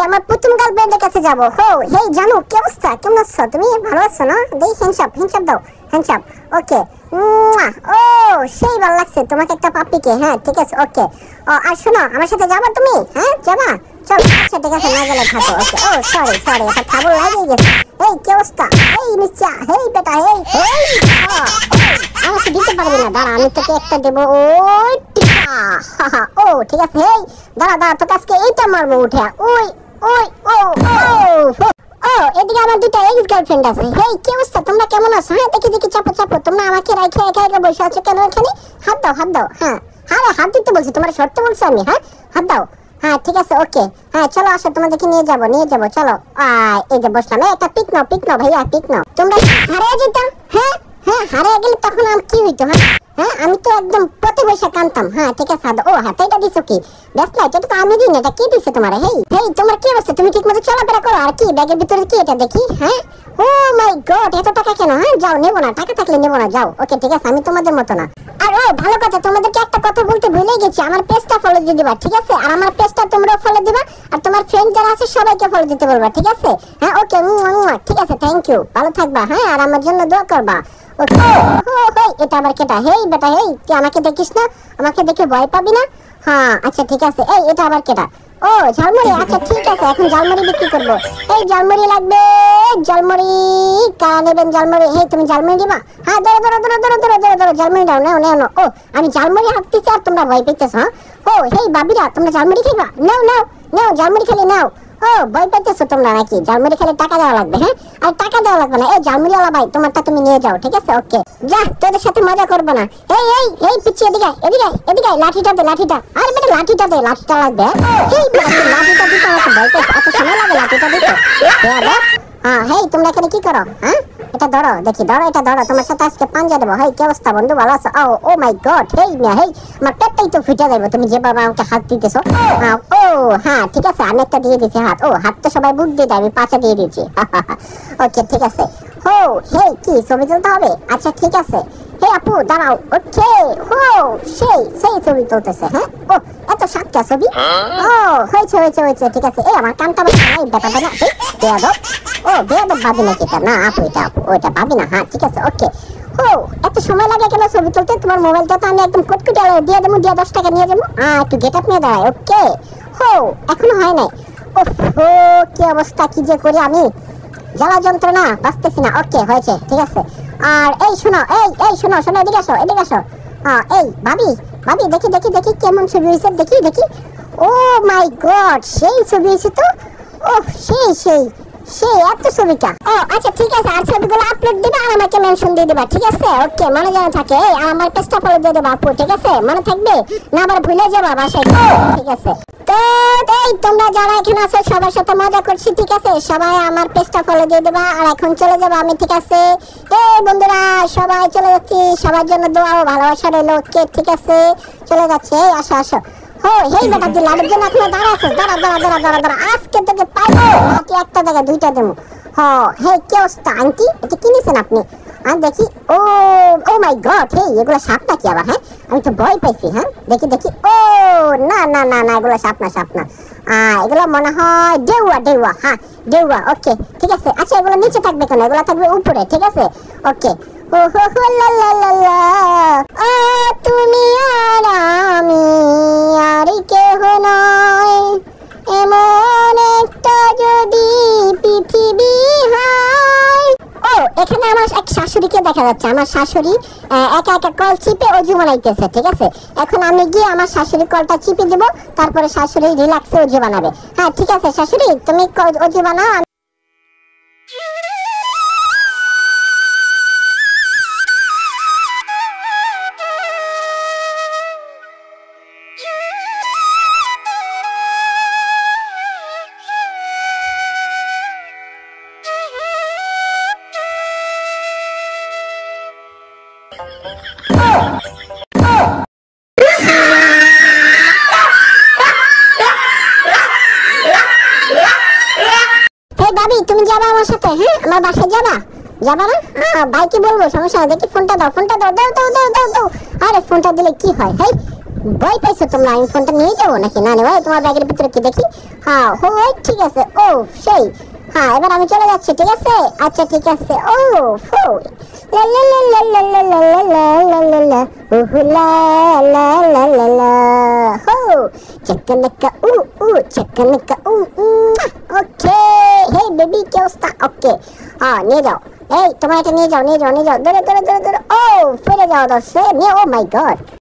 আমার প্রথম গার্লফ্রেন্ডের কাছে যাব। হেই জানু, কি অবস্থা, কেমন আছো তুমি? ভালো আছো না? দেই হ্যান্ডশপ দাও, হ্যান্ডশপ। ওকে। ও সেই ভালো লাগছে তোমাকে একটা পাপ্পিকে। হ্যাঁ ঠিক আছে, ওকে। ও আর শোনো, আমার সাথে যাবা তুমি? হ্যাঁ যাবা? চল। আচ্ছা ঠিক আছে, না গেলে থাকো। ওকে। ও সরি এটা খাবো লাগিয়ে গেছে। এই কি অবস্থা? এই নিচা, হেই বেটা, হেই আমাকে দিতে পারবি না, দাঁড়া আমি তোকে একটা দেবো। ওই ও ঠিক আছে। হেই দাঁড়া তোকে আজকে এইটা মারবো উঠে। ওই ওই ও ও এদিকে আমার দুটো এক্স গার্লফ্রেন্ড আছে। হেই কি অবস্থা, তোমরা কেমন আছো? হ্যাঁ দেখি চাপো। তোমরা আমাকে রাইখে একা বসে আছো কেন এখানে? হাত দাও। হ্যাঁ হাত দিতে বলছি, তোমার শর্ত বলছি আমি। হ্যাঁ হাত দাও। হ্যাঁ ঠিক আছে, ওকে। হ্যাঁ চলো আসো, তোমাদেরকে নিয়ে যাবো চলো। এই যে বসলাম। একটা পিক নাও ভাইয়া, পিক নাও। তোমরা হারিয়ে যেতাম। হ্যাঁ হারিয়ে গেলে তখন আর কি হইতো? হ্যাঁ আমি তো একদম প্রতি বৈশা কানতাম। হ্যাঁ ঠিক আছে। ও হাতে এটা দিছো কি? ব্যাস লাইট, এটা তো আমি দিন, এটা কি দিছে তোমার? হেই তোমার কি অবস্থা? তুমি ঠিক মতো চলাফেরা করো। আর কি ব্যাগের ভিতরে কি এটা দেখি? হ্যাঁ ও মাই গড, এত টাকা কেন? হ্যাঁ যাও, নেবো না, টাকা থাকলে নেবো না, যাও। ওকে ঠিক আছে, আমি তোমাদের মতো না। আর ও ভালো কথা, তোমাদেরকে একটা কথা বলতে ভুলে গেছি, আমার পেজটা ফলো দিয়ে দিবা, ঠিক আছে? আর আমার পেজটা তোমরাও ফলো দিবা, আর তোমার ফ্রেন্ড যারা আছে সবাইকে ফলো দিতে বলবা, ঠিক আছে? হ্যাঁ ওকে, ঠিক আছে, থ্যাংক ইউ, ভালো থাকবা। হ্যাঁ আর আমার জন্য দোয়া করবা। ওকে। এটা আবার কেটা? হেই বেটা, তুই আমাকে দেখিস না? আমাকে দেখে ভয় পাবি না? হ্যাঁ আচ্ছা ঠিক আছে। এটা আবার কেটা? ও ঝালমুড়ি, আচ্ছা ঠিক আছে, এখন ঝালমুড়ি বিক্রি করবো। এই ঝালমুড়ি লাগবে, ঝালমুড়ি কারা নেবেন? ঝালমুড়ি, তুমি ঝালমুড়ি দিবা? হ্যাঁ ধরো ঝালমুড়ি দাও, নাও। ও আমি ঝালমুড়ি হাঁকতেছি আর তোমরা ভয় পেতেছ? হ্যাঁ হেই বাবিরা, তোমরা ঝালমুড়ি খাইবা? নাও ঝালমুড়ি খেলে নাও। ভয় পাইতেছো তোমরা নাকি? ঝালমুড়ি খেলে টাকা দেওয়া লাগবে। হ্যাঁ আর টাকা দেওয়া লাগবে না। এই ঝালমুড়িওয়ালা ভাই, তোমারটা তুমি নিয়ে যাও, ঠিক আছে? ওকে যা, তোদের সাথে মজা করবো না। এই পিচ্ছি, এদিকে লাঠিটা দে, লাঠিটা। আরে বেটা লাঠিটা দে, লাঠিটা লাগবে। এই লাঠিটা দিতে আমাকে ভয় পাইছো? এত সময় লাগে লাঠিটা দিতে? হেই তোমরা এখানে কি করো? হ্যাঁ এটা ধরো, দেখি এটা ধরো, তোমার সাথে আজকে পাঞ্জা দেবো। হেই কি অবস্থা বন্ধু, ভালো আছো? ও মাই গড, হেই আমার পেটটাই তো ফিটে যাবে তুমি যেভাবে আমাকে হাত দিতেছো। হ্যাঁ ঠিক আছে, আমি একটা দিয়ে দিচ্ছি হাত। হাত তো সবাই বুক দিয়ে দেয়, আমি পাঁচা দিয়ে দিচ্ছি। ওকে ঠিক আছে। হেই কি ছবি তুলতে হবে? আচ্ছা ঠিক আছে। আপু দাঁড়াও। ওকে সেই ছবি তুলতেছে। হ্যাঁ এত সাতটা ছবি? হয়েছে ঠিক আছে। আমার কানটা ব্যাপারটা না বেয়াদব ভাবি নাকি এটা? না আপু, এটা ওইটা ভাবি না। হ্যাঁ ঠিক আছে, ওকে। এত সময় লাগে কেন ছবি তুলতে? তোমার মোবাইলটা তো আমি একদম কটকুটে দিয়ে দেবো, 10 টাকা নিয়ে যাবো। একটু গেট আপ নিয়ে দাঁড়ায়। ওকে এখনো হয় নাই। কি অবস্থা, কি যে করি আমি, জ্বালা যন্ত্রণা, বাঁচতেছি না। ওকে হয়েছে, ঠিক আছে। আর এই শোনো, এদিকে আসো। এই ভাবি দেখি কেমন ছবি হয়েছে, দেখি। ও মাই গড, সেই ছবি হয়েছে তো। সেই এত ছবিটা। আচ্ছা ঠিক আছে, আর ছবিগুলো আপলোড দিবা আর আমাকে মেনশন দিয়ে দিবা, ঠিক আছে? ওকে মনে যেন থাকে। আর আমার পেজটা ফলো দিয়ে দেবা আপু, ঠিক আছে? মনে থাকবে না, আবার ভুলে যাবা বাসায়, ঠিক আছে? তো তোমরা যারা এখানে আছো সবার সাথে মজা করছি, ঠিক আছে? সবাই আমার পেজটা ফলো দিয়ে দেবা। আর এখন চলে যাবো আমি, ঠিক আছে? বন্ধুরা সবাই চলে যাচ্ছি, সবার জন্য দোয়া ও ভালোবাসা রইলো। ওকে ঠিক আছে, চলে যাচ্ছে। আসো। হেই বেটা, তুই লাভের জন্য এখনো দাঁড়া আছিস? দাঁড়া, আজকে তোকে পাইবো, নাকি একটা জায়গায় দুইটা দেবো। কি অবস্থা আন্টি, এটা কি নিছেন আপনি? দেখি। ও মাই গড, এগুলো সাপ নাকি আবার? হ্যাঁ আমি তো ভয় পাইছি। হ্যাঁ দেখি। না এগুলো সাপ না। এগুলো মনে হয় ডেউয়া। হ্যাঁ ডেউয়া, ওকে ঠিক আছে। আচ্ছা এগুলো নিচে থাকবে কেন? এগুলো থাকবে উপরে, ঠিক আছে? ওকে। তুমি আর আমি আর কেহ নয়, এমন একটা যদি পৃথিবী হয়। এখানে আমার এক শাশুড়িকে দেখা যাচ্ছে। আমার শাশুড়ি একা কল চিপে অজু বানাইতেছে, ঠিক আছে? এখন আমি গিয়ে আমার শাশুড়ি কলটা চিপে দেবো, তারপরে শাশুড়ি রিল্যাক্সে অজু বানাবে। হ্যাঁ ঠিক আছে শাশুড়ি, তুমি অজু বানাও। ভাবি তুমি যাবা আমার সাথে? হ্যাঁ আমার বাসায় যাবা না? ভাইকে বলবো, সমস্যা দেখি। ফোনটা দাও। আরে ফোনটা দিলে কি হয়? ভয় পাইছো তোমরা? আমি ফোনটা নিয়ে যাবো নাকি? না ভাই, তোমার ব্যাগের ভিতরে কি দেখি? হ্যাঁ হয়, ঠিক আছে। ও সেই, হ্যাঁ এবার আমি চলে যাচ্ছি, ঠিক আছে? আচ্ছা ঠিক আছে। ও ফো লা লা লা লা লা লা লা লা লা লা লা উহু লা লা লা লা লা হো চাকানাকা চাকানাকা ওকে। হে বেবি, কি অবস্থা? ওকে, হ্যাঁ নিয়ে যাও। এই তোমার এটা নিয়ে যাও, নিয়ে যাও, নিয়ে যাও, ধরে ধরে ধরে ধরে। ও ফেলে যাও দর্শক, নিয়ে। ও মাই গড।